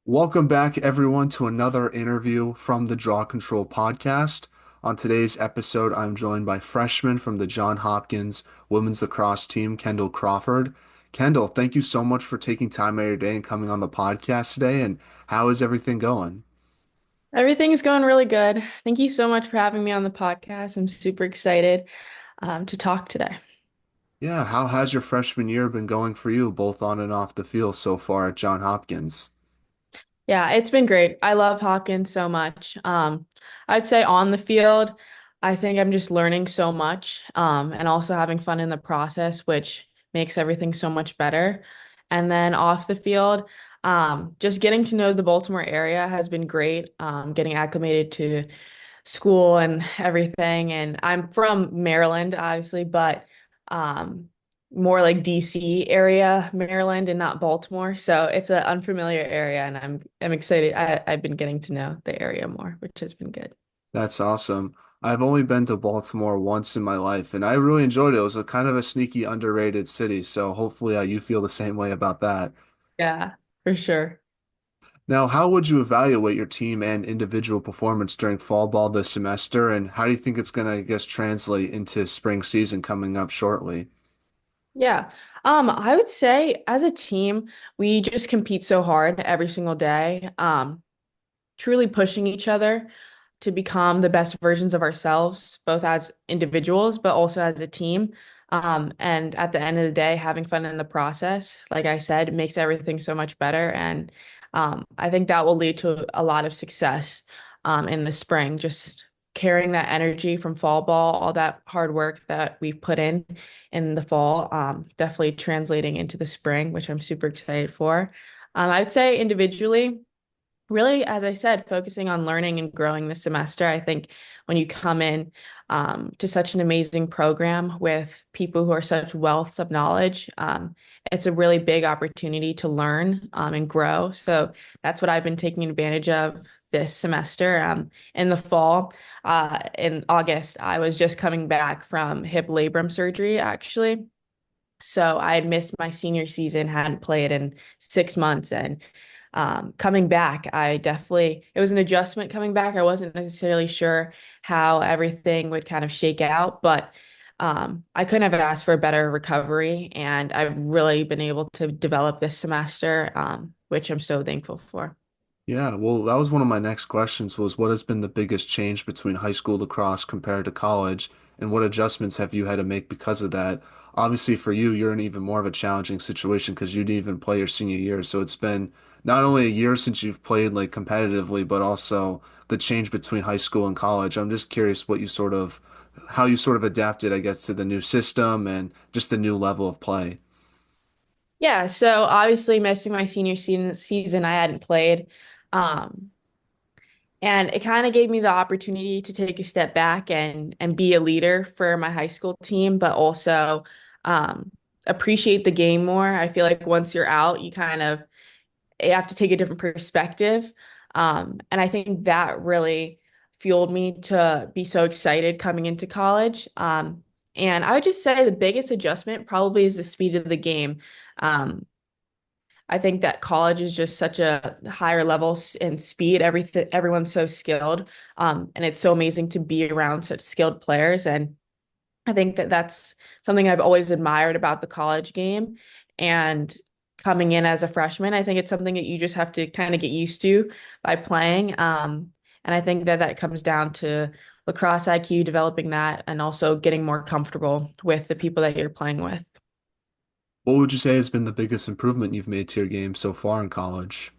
Welcome back, everyone, to another interview from the Draw Control podcast. On today's episode, I'm joined by freshman from the John Hopkins women's lacrosse team, Kendal Crawford. Kendall, thank you so much for taking time out of your day and coming on the podcast today. And how is everything going? Everything's going really good. Thank you so much for having me on the podcast. I'm super excited to talk today. Yeah, how has your freshman year been going for you, both on and off the field so far at John Hopkins? Yeah, it's been great. I love Hopkins so much. I'd say on the field, I think I'm just learning so much and also having fun in the process, which makes everything so much better. And then off the field, just getting to know the Baltimore area has been great. Getting acclimated to school and everything. And I'm from Maryland, obviously, but um, more like DC area, Maryland, and not Baltimore. So it's an unfamiliar area, and I'm excited. I've been getting to know the area more, which has been good. That's awesome. I've only been to Baltimore once in my life, and I really enjoyed it. It was a kind of a sneaky, underrated city, so hopefully you feel the same way about that. Yeah, for sure. Now, how would you evaluate your team and individual performance during fall ball this semester, and how do you think it's going to, I guess, translate into spring season coming up shortly? Yeah. I would say as a team, we just compete so hard every single day. Truly pushing each other to become the best versions of ourselves, both as individuals, but also as a team. And at the end of the day, having fun in the process, like I said, makes everything so much better. And I think that will lead to a lot of success in the spring, just carrying that energy from fall ball, all that hard work that we've put in the fall, definitely translating into the spring, which I'm super excited for. I would say individually, really, as I said, focusing on learning and growing this semester. I think when you come in to such an amazing program with people who are such wealth of knowledge, it's a really big opportunity to learn and grow. So that's what I've been taking advantage of this semester. In the fall, in August, I was just coming back from hip labrum surgery, actually. So I had missed my senior season, hadn't played in 6 months, and coming back, it was an adjustment coming back. I wasn't necessarily sure how everything would kind of shake out, but I couldn't have asked for a better recovery. And I've really been able to develop this semester, which I'm so thankful for. Yeah, well, that was one of my next questions was what has been the biggest change between high school lacrosse compared to college, and what adjustments have you had to make because of that? Obviously, for you, you're in even more of a challenging situation because you didn't even play your senior year. So it's been not only a year since you've played like competitively, but also the change between high school and college. I'm just curious how you sort of adapted, I guess, to the new system and just the new level of play. Yeah, so obviously missing my senior season, I hadn't played. Um, And it kind of gave me the opportunity to take a step back and be a leader for my high school team, but also um, appreciate the game more. I feel like once you're out, you have to take a different perspective. And I think that really fueled me to be so excited coming into college. And I would just say the biggest adjustment probably is the speed of the game. Um, I think that college is just such a higher level in speed. Everyone's so skilled, and it's so amazing to be around such skilled players. And I think that that's something I've always admired about the college game. And coming in as a freshman, I think it's something that you just have to kind of get used to by playing. And I think that that comes down to lacrosse IQ, developing that, and also getting more comfortable with the people that you're playing with. What would you say has been the biggest improvement you've made to your game so far in college?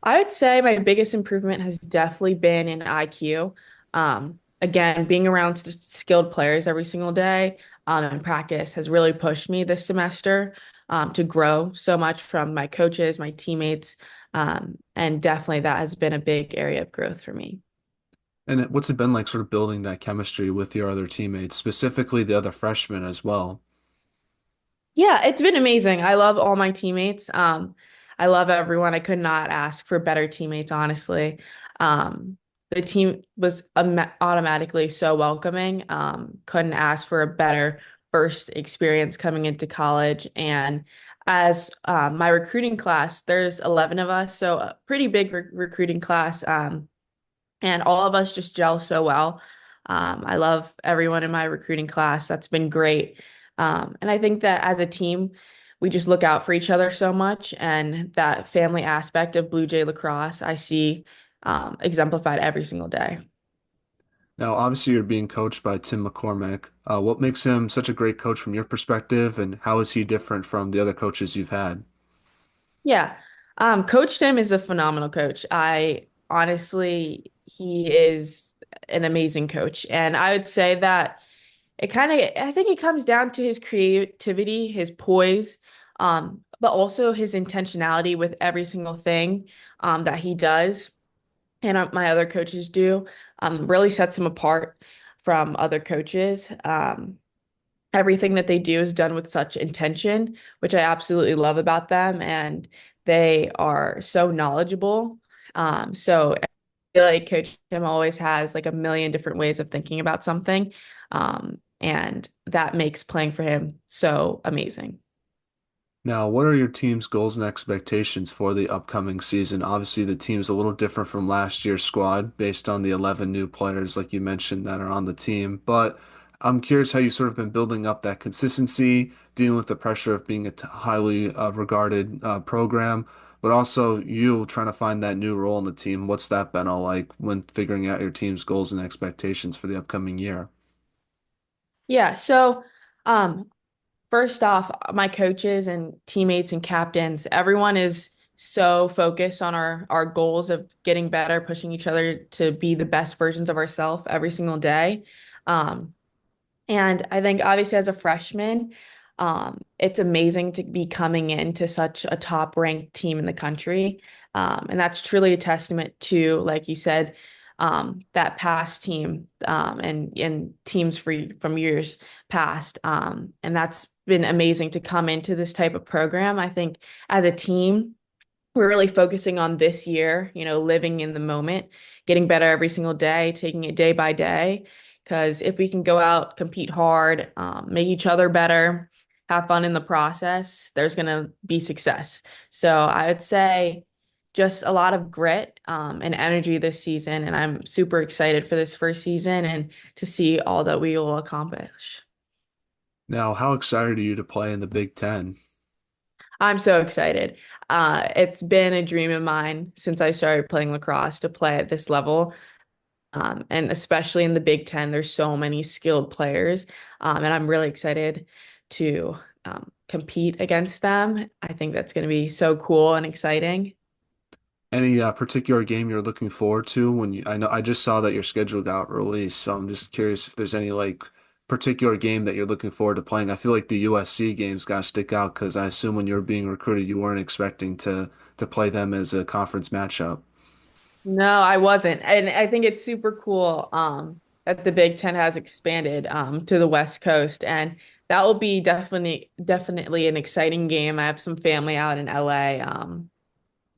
I would say my biggest improvement has definitely been in IQ. Again, being around skilled players every single day and practice has really pushed me this semester to grow so much from my coaches, my teammates, and definitely that has been a big area of growth for me. And what's it been like sort of building that chemistry with your other teammates, specifically the other freshmen as well? Yeah, it's been amazing. I love all my teammates. I love everyone. I could not ask for better teammates, honestly. The team was automatically so welcoming. Couldn't ask for a better first experience coming into college. And as my recruiting class, there's 11 of us, so a pretty big recruiting class. And all of us just gel so well. I love everyone in my recruiting class. That's been great. And I think that as a team, we just look out for each other so much. And that family aspect of Blue Jay Lacrosse, I see exemplified every single day. Now, obviously, you're being coached by Tim McCormick. What makes him such a great coach from your perspective, and how is he different from the other coaches you've had? Yeah. Coach Tim is a phenomenal coach. I honestly, he is an amazing coach. And I would say that I think it comes down to his creativity, his poise, but also his intentionality with every single thing that he does and my other coaches do, really sets him apart from other coaches. Everything that they do is done with such intention, which I absolutely love about them, and they are so knowledgeable. So I feel like Coach Tim always has like a million different ways of thinking about something. And that makes playing for him so amazing. Now, what are your team's goals and expectations for the upcoming season? Obviously, the team's a little different from last year's squad based on the 11 new players, like you mentioned, that are on the team. But I'm curious how you sort of been building up that consistency, dealing with the pressure of being a highly regarded program, but also you trying to find that new role in the team. What's that been all like when figuring out your team's goals and expectations for the upcoming year? Yeah, so um, first off, my coaches and teammates and captains, everyone is so focused on our goals of getting better, pushing each other to be the best versions of ourselves every single day. Um, and I think obviously as a freshman, it's amazing to be coming into such a top ranked team in the country. And that's truly a testament to, like you said, that past team and teams from years past. And that's been amazing to come into this type of program. I think as a team, we're really focusing on this year, living in the moment, getting better every single day, taking it day by day. Because if we can go out, compete hard, make each other better, have fun in the process, there's going to be success. So I would say just a lot of grit, and energy this season. And I'm super excited for this first season and to see all that we will accomplish. Now, how excited are you to play in the Big Ten? I'm so excited. It's been a dream of mine since I started playing lacrosse to play at this level. And especially in the Big Ten, there's so many skilled players. And I'm really excited to compete against them. I think that's going to be so cool and exciting. Any particular game you're looking forward to when I know I just saw that your schedule got released, so I'm just curious if there's any like particular game that you're looking forward to playing. I feel like the USC games got to stick out because I assume when you were being recruited, you weren't expecting to play them as a conference matchup. No, I wasn't. And I think it's super cool that the Big Ten has expanded to the West Coast. And that will be definitely an exciting game. I have some family out in LA,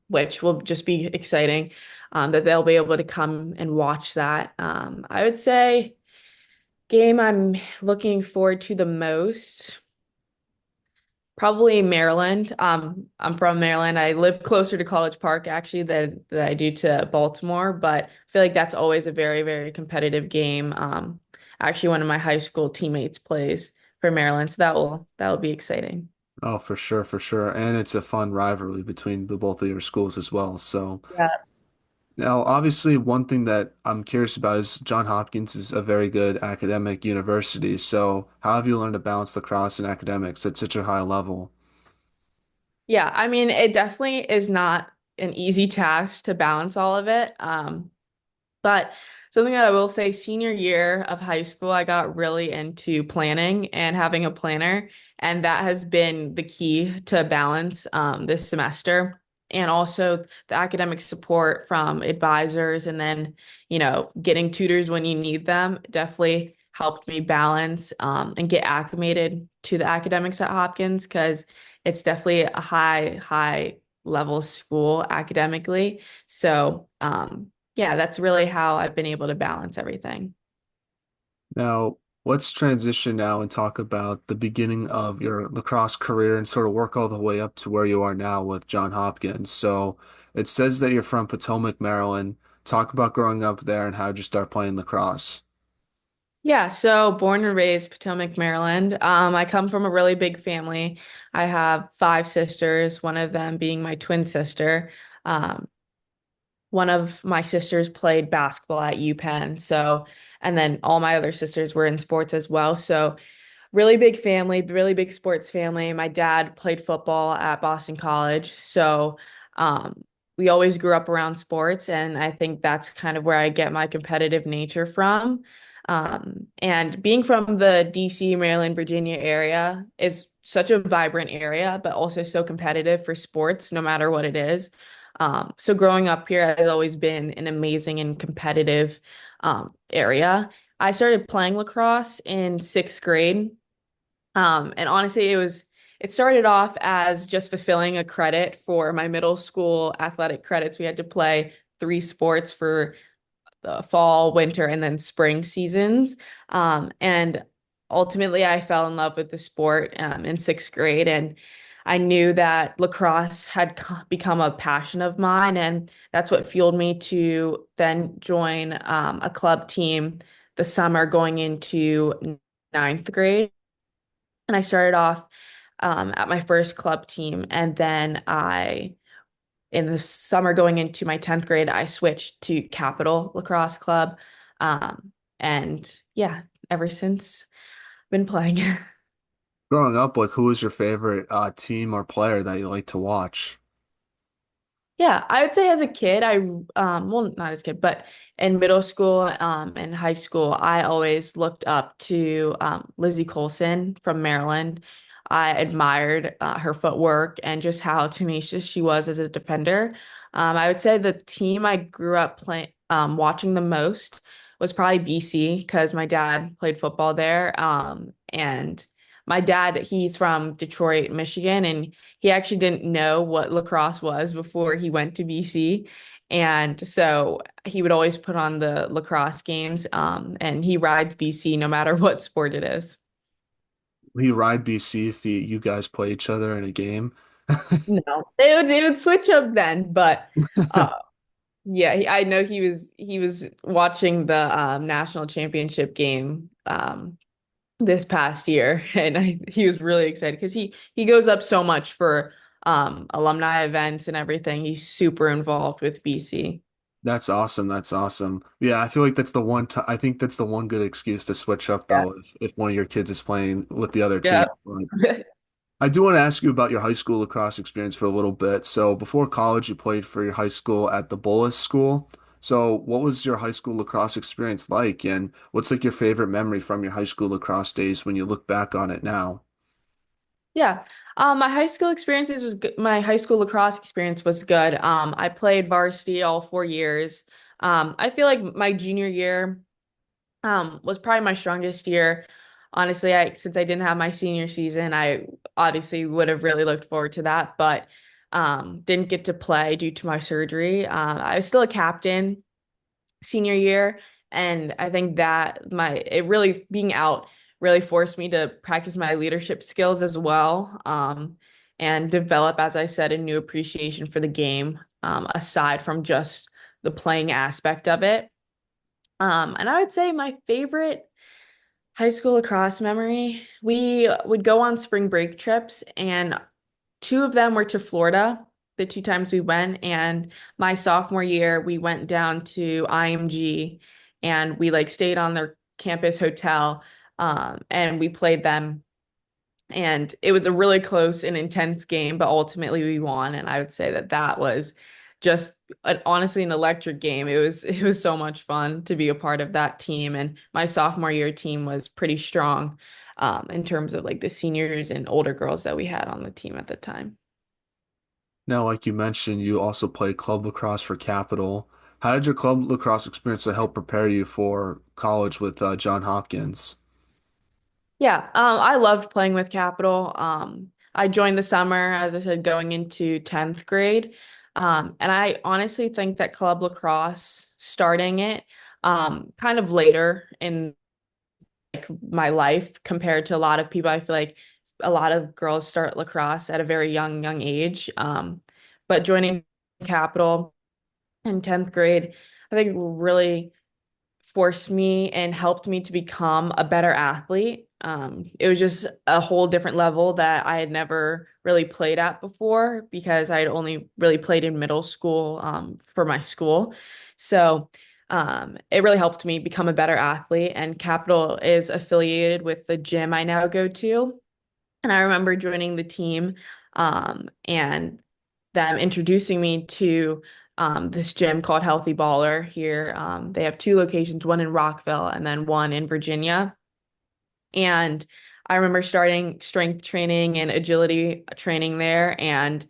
which will just be exciting that they'll be able to come and watch that. I would say game I'm looking forward to the most. Probably Maryland. I'm from Maryland. I live closer to College Park actually than I do to Baltimore, but I feel like that's always a very, very competitive game. Actually, one of my high school teammates plays for Maryland, so that will be exciting. Oh, for sure, for sure. And it's a fun rivalry between the both of your schools as well. So Yeah. now, obviously, one thing that I'm curious about is John Hopkins is a very good academic university. So how have you learned to balance lacrosse and academics at such a high level? Yeah, I mean, it definitely is not an easy task to balance all of it. But something that I will say, senior year of high school, I got really into planning and having a planner, and that has been the key to balance this semester. And also the academic support from advisors, and then, getting tutors when you need them definitely helped me balance and get acclimated to the academics at Hopkins because it's definitely a high level school academically. So, yeah, that's really how I've been able to balance everything. Now, Let's transition now and talk about the beginning of your lacrosse career and sort of work all the way up to where you are now with John Hopkins. So it says that you're from Potomac, Maryland. Talk about growing up there and how did you start playing lacrosse? Yeah, so born and raised Potomac, Maryland. I come from a really big family. I have five sisters, one of them being my twin sister. Um, One of my sisters played basketball at UPenn, and then all my other sisters were in sports as well. So really big family, really big sports family. My dad played football at Boston College, so um, we always grew up around sports, and I think that's kind of where I get my competitive nature from. And being from the DC, Maryland, Virginia area is such a vibrant area, but also so competitive for sports, no matter what it is. So growing up here has always been an amazing and competitive area. I started playing lacrosse in sixth grade. And honestly, it started off as just fulfilling a credit for my middle school athletic credits. We had to play three sports for the fall, winter, and then spring seasons. And ultimately, I fell in love with the sport in sixth grade, and I knew that lacrosse had become a passion of mine, and that's what fueled me to then join a club team the summer going into ninth grade. And I started off at my first club team, and then in the summer going into my 10th grade, I switched to Capital Lacrosse Club. And yeah, ever since been playing. Growing up, like who was your favorite team or player that you like to watch? Yeah, I would say as a kid, well, not as a kid, but in middle school, and high school, I always looked up to Lizzie Colson from Maryland. I admired her footwork and just how tenacious she was as a defender. I would say the team I grew up playing, watching the most was probably BC because my dad played football there. And my dad, he's from Detroit, Michigan, and he actually didn't know what lacrosse was before he went to BC. And so he would always put on the lacrosse games, and he rides BC no matter what sport it is. Will you ride BC if you guys play each other in a game? No, they would switch up then, but uh, yeah, I know he was watching the national championship game this past year, and he was really excited because he goes up so much for alumni events and everything. He's super involved with BC. That's awesome. That's awesome. Yeah, I feel like that's the one time I think that's the one good excuse to switch up Yeah. though if one of your kids is playing with the other Yeah. team. But I do want to ask you about your high school lacrosse experience for a little bit. So before college, you played for your high school at the Bullis School. So what was your high school lacrosse experience like, and what's like your favorite memory from your high school lacrosse days when you look back on it now? Yeah. My high school experiences was good. My high school lacrosse experience was good. I played varsity all 4 years. I feel like my junior year was probably my strongest year. Honestly, I since I didn't have my senior season, I obviously would have really looked forward to that, but didn't get to play due to my surgery. I was still a captain senior year, and I think that my it really being out really forced me to practice my leadership skills as well, and develop, as I said, a new appreciation for the game, aside from just the playing aspect of it. And I would say my favorite high school lacrosse memory, we would go on spring break trips, and two of them were to Florida, the two times we went. And my sophomore year, we went down to IMG and we like stayed on their campus hotel, and we played them. And it was a really close and intense game, but ultimately we won. And I would say that that was just honestly an electric game. It was so much fun to be a part of that team. And my sophomore year team was pretty strong, in terms of like the seniors and older girls that we had on the team at the time. Now, like you mentioned, you also play club lacrosse for Capital. How did your club lacrosse experience help prepare you for college with John Hopkins? Yeah, I loved playing with Capital. I joined the summer, as I said, going into 10th grade. And I honestly think that club lacrosse, starting it kind of later in my life compared to a lot of people. I feel like a lot of girls start lacrosse at a very young age. But joining Capital in 10th grade, I think really forced me and helped me to become a better athlete. It was just a whole different level that I had never really played at before because I had only really played in middle school for my school. So it really helped me become a better athlete. And Capital is affiliated with the gym I now go to. And I remember joining the team and them introducing me to this gym called Healthy Baller here. They have two locations, one in Rockville and then one in Virginia. And I remember starting strength training and agility training there, and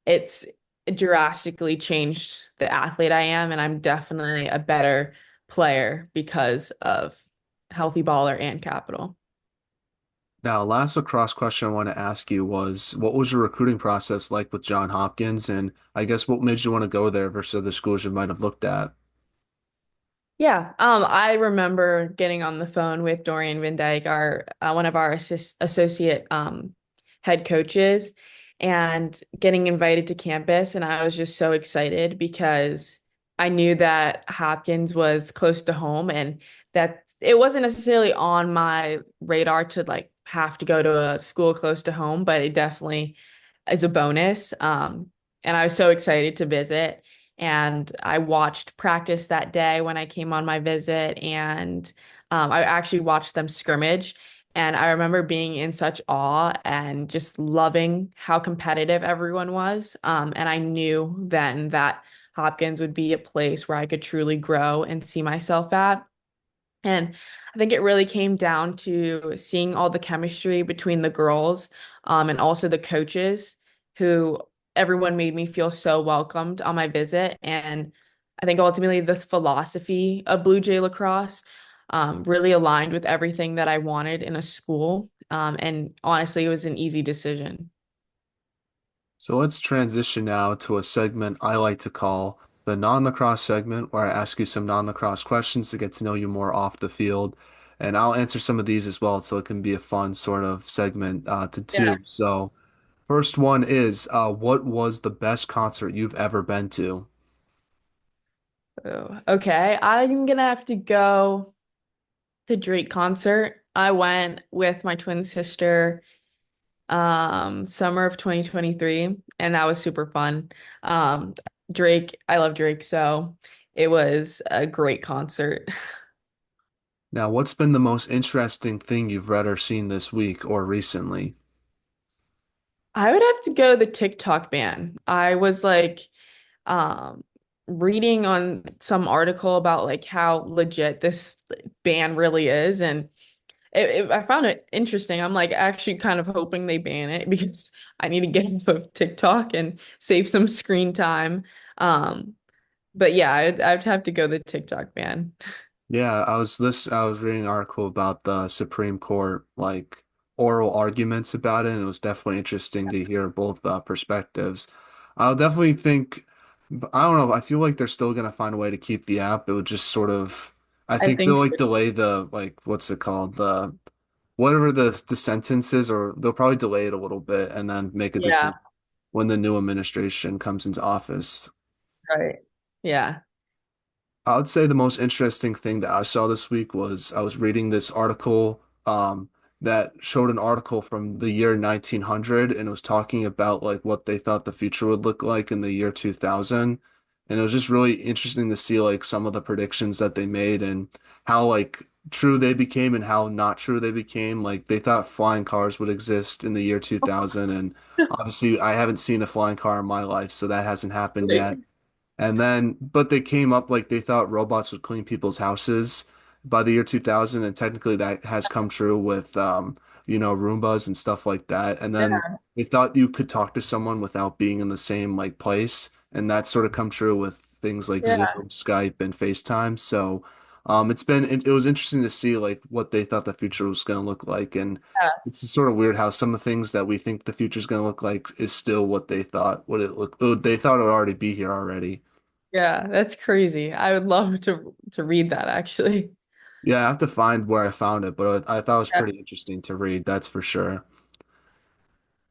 it's drastically changed the athlete I am, and I'm definitely a better player because of Healthy Baller and Capital. Now, last lacrosse question I want to ask you was, what was your recruiting process like with John Hopkins? And I guess what made you want to go there versus other schools you might have looked at? Yeah, I remember getting on the phone with Dorian Van Dyke, our one of our associate head coaches, and getting invited to campus, and I was just so excited because I knew that Hopkins was close to home, and that it wasn't necessarily on my radar to like have to go to a school close to home, but it definitely is a bonus. And I was so excited to visit. And I watched practice that day when I came on my visit, and I actually watched them scrimmage. And I remember being in such awe and just loving how competitive everyone was. And I knew then that Hopkins would be a place where I could truly grow and see myself at. And I think it really came down to seeing all the chemistry between the girls, and also the coaches who everyone made me feel so welcomed on my visit. And I think ultimately the philosophy of Blue Jay Lacrosse really aligned with everything that I wanted in a school. And honestly, it was an easy decision. So let's transition now to a segment I like to call the non-lacrosse segment, where I ask you some non-lacrosse questions to get to know you more off the field. And I'll answer some of these as well, so it can be a fun sort of segment to Yeah. do. So, first one is, what was the best concert you've ever been to? Oh, okay. I'm gonna have to go to Drake concert. I went with my twin sister summer of 2023, and that was super fun. Um Drake, I love Drake, so it was a great concert. Now, what's been the most interesting thing you've read or seen this week or recently? I would have to go the TikTok ban. I was like um reading on some article about like how legit this ban really is, and I found it interesting. I'm like actually kind of hoping they ban it because I need to get off of TikTok and save some screen time. Um, but yeah, I'd have to go the TikTok ban. Yeah, I was reading an article about the Supreme Court, like oral arguments about it, and it was definitely interesting to hear both perspectives. I'll definitely think, I don't know, I feel like they're still gonna find a way to keep the app. It would just sort of, I I think they'll think so. like delay the like what's it called? The whatever the sentence is, or they'll probably delay it a little bit and then make a Yeah, decision when the new administration comes into office. right. Yeah. I would say the most interesting thing that I saw this week was I was reading this article that showed an article from the year 1900, and it was talking about like what they thought the future would look like in the year 2000. And it was just really interesting to see like some of the predictions that they made and how like true they became and how not true they became. Like they thought flying cars would exist in the year 2000, and obviously I haven't seen a flying car in my life, so that hasn't happened yet. And then, but they came up like they thought robots would clean people's houses by the year 2000, and technically that has come true with, Roombas and stuff like that. And then Yeah. they thought you could talk to someone without being in the same like place, and that sort of come true with things like Zoom, Yeah. Skype, and FaceTime. So, it was interesting to see like what they thought the future was going to look like, and Yeah. it's sort of weird how some of the things that we think the future is going to look like is still what they thought they thought it would already be here already. Yeah, that's crazy. I would love to read that actually. Yeah, I have to find where I found it, but I thought it was Yeah. pretty interesting to read, that's for sure.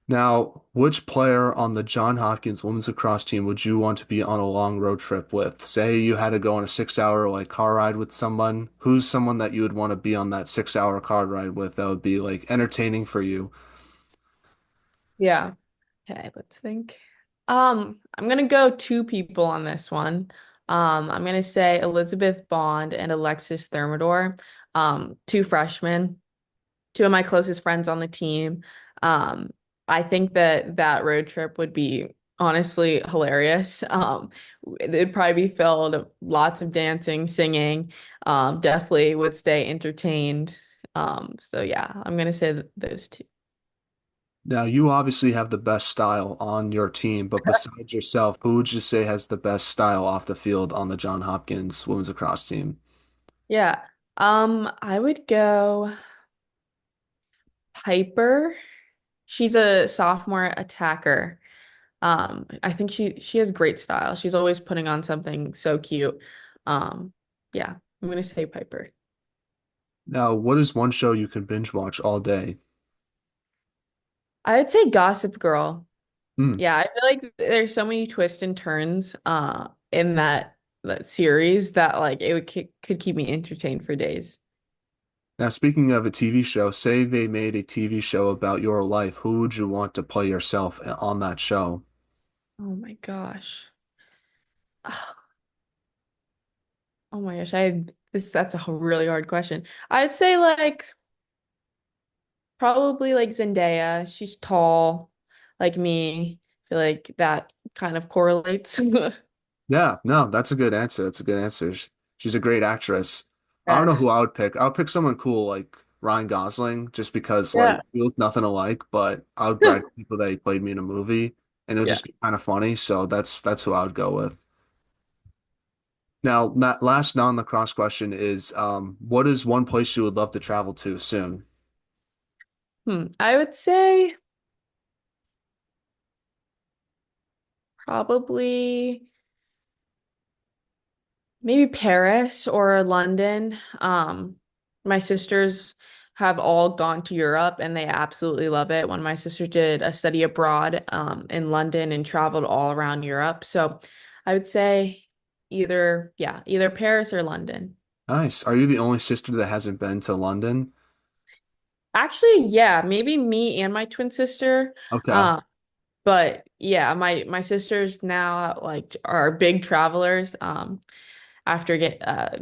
Now, which player on the John Hopkins women's lacrosse team would you want to be on a long road trip with? Say you had to go on a 6 hour like car ride with someone. Who's someone that you would want to be on that 6 hour car ride with that would be like entertaining for you? Yeah. Okay, let's think. I'm gonna go two people on this one. I'm gonna say Elizabeth Bond and Alexis Thermidor, two freshmen, two of my closest friends on the team. Um, I think that that road trip would be honestly hilarious. It'd probably be filled with lots of dancing, singing. Definitely would stay entertained. So yeah, I'm gonna say those two. Now, you obviously have the best style on your team, but besides yourself, who would you say has the best style off the field on the John Hopkins women's lacrosse team? Yeah. I would go Piper. She's a sophomore attacker. I think she has great style. She's always putting on something so cute. Um, yeah, I'm gonna say Piper. Now, what is one show you could binge watch all day? I would say Gossip Girl. Hmm. Yeah, I feel like there's so many twists and turns in that series that like it would could keep me entertained for days. Now, speaking of a TV show, say they made a TV show about your life, who would you want to play yourself on that show? Oh my gosh. Oh my gosh, I this that's a really hard question. I'd say like probably like Zendaya. She's tall, like me. I feel like that kind of correlates. Yeah, no, that's a good answer. That's a good answer. She's a great actress. I don't know who Yes. I would pick. I would pick someone cool like Ryan Gosling, just because like Yeah. we look nothing alike, but I would brag to people that he played me in a movie, and it would Yeah. just be kind of funny. So that's who I would go with. Now, that last non-lacrosse question is, what is one place you would love to travel to soon? I would say probably maybe Paris or London. My sisters have all gone to Europe and they absolutely love it. One of my sisters did a study abroad in London and traveled all around Europe. So I would say either Paris or London. Nice. Are you the only sister that hasn't been to London? Actually, yeah, maybe me and my twin sister. Okay. Um, but yeah, my sisters now like are big travelers. After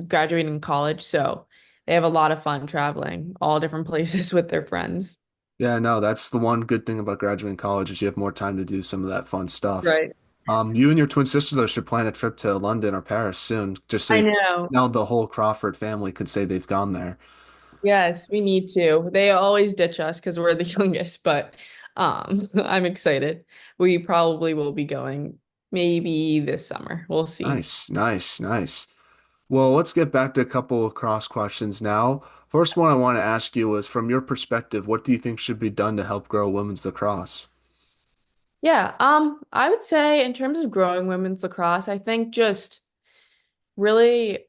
graduating college. So they have a lot of fun traveling all different places with their friends. Yeah, no, that's the one good thing about graduating college is you have more time to do some of that fun stuff. Right. You and your twin sister though should plan a trip to London or Paris soon, just so I you, know. now the whole Crawford family could say they've gone there. Yes, we need to. They always ditch us because we're the youngest, but I'm excited. We probably will be going maybe this summer. We'll see. Nice, nice, nice. Well, let's get back to a couple of cross questions now. First one I want to ask you is, from your perspective, what do you think should be done to help grow women's lacrosse? Yeah, I would say in terms of growing women's lacrosse, I think just really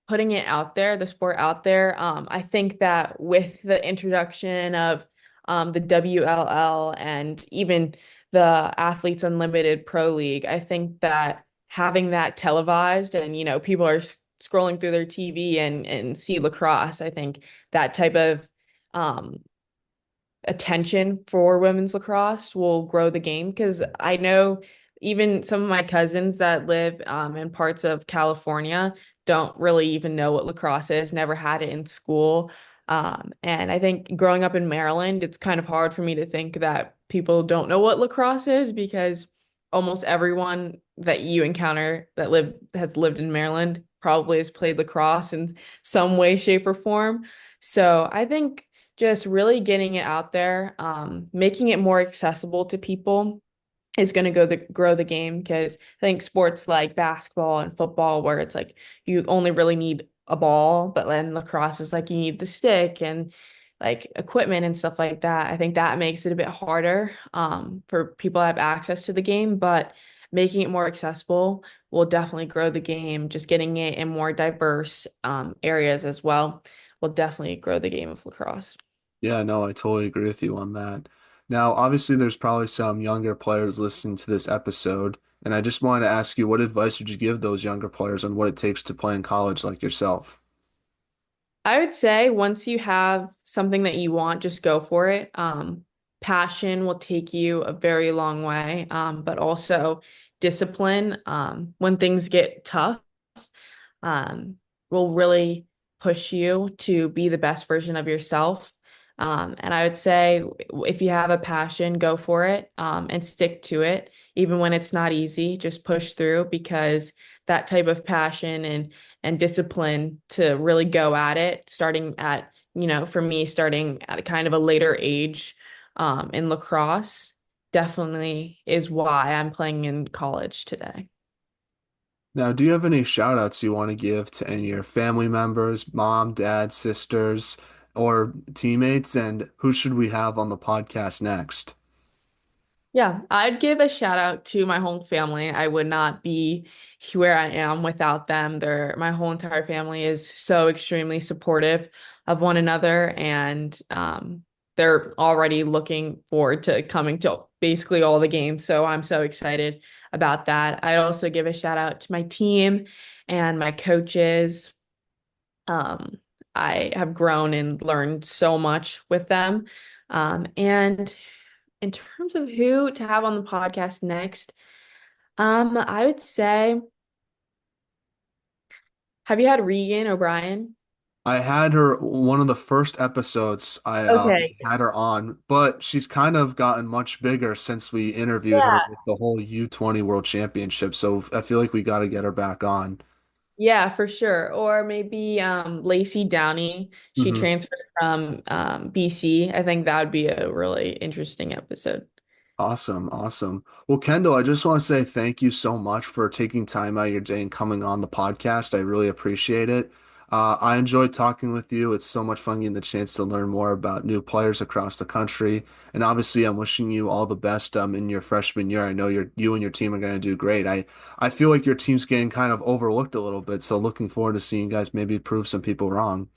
putting it out there, the sport out there. I think that with the introduction of the WLL and even the Athletes Unlimited Pro League, I think that having that televised and people are scrolling through their TV and see lacrosse, I think that type of um, attention for women's lacrosse will grow the game because I know even some of my cousins that live in parts of California don't really even know what lacrosse is, never had it in school. And I think growing up in Maryland, it's kind of hard for me to think that people don't know what lacrosse is because almost everyone that you encounter that live has lived in Maryland probably has played lacrosse in some way, shape, or form. So I think just really getting it out there, making it more accessible to people is going to grow the game because I think sports like basketball and football, where it's like you only really need a ball, but then lacrosse is like you need the stick and like equipment and stuff like that. I think that makes it a bit harder for people to have access to the game, but making it more accessible will definitely grow the game. Just getting it in more diverse areas as well will definitely grow the game of lacrosse. Yeah, no, I totally agree with you on that. Now, obviously, there's probably some younger players listening to this episode, and I just wanted to ask you, what advice would you give those younger players on what it takes to play in college like yourself? I would say once you have something that you want, just go for it. Passion will take you a very long way, but also discipline. When things get tough, um, will really push you to be the best version of yourself. And I would say if you have a passion, go for it, and stick to it, even when it's not easy. Just push through because that type of passion and discipline to really go at it, starting at, for me, starting at a kind of a later age, in lacrosse, definitely is why I'm playing in college today. Now, do you have any shout outs you want to give to any of your family members, mom, dad, sisters, or teammates? And who should we have on the podcast next? Yeah, I'd give a shout out to my whole family. I would not be where I am without them. My whole entire family is so extremely supportive of one another, and they're already looking forward to coming to basically all the games. So I'm so excited about that. I'd also give a shout out to my team and my coaches. Um, I have grown and learned so much with them. And in terms of who to have on the podcast next, I would say, have you had Regan O'Brien? I had her one of the first episodes Okay. we had her on, but she's kind of gotten much bigger since we interviewed her Yeah. with the whole U20 World Championship. So I feel like we got to get her back on. Yeah, for sure. Or maybe Lacey Downey. She hmm transferred from BC. I think that would be a really interesting episode. Awesome, awesome. Well, Kendall, I just want to say thank you so much for taking time out of your day and coming on the podcast. I really appreciate it. I enjoyed talking with you. It's so much fun getting the chance to learn more about new players across the country. And obviously, I'm wishing you all the best in your freshman year. I know you and your team are going to do great. I feel like your team's getting kind of overlooked a little bit, so looking forward to seeing you guys maybe prove some people wrong.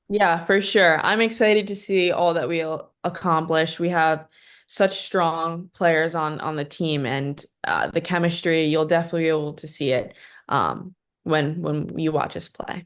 Yeah, for sure. I'm excited to see all that we'll accomplish. We have such strong players on the team, and the chemistry, you'll definitely be able to see it when you watch us play.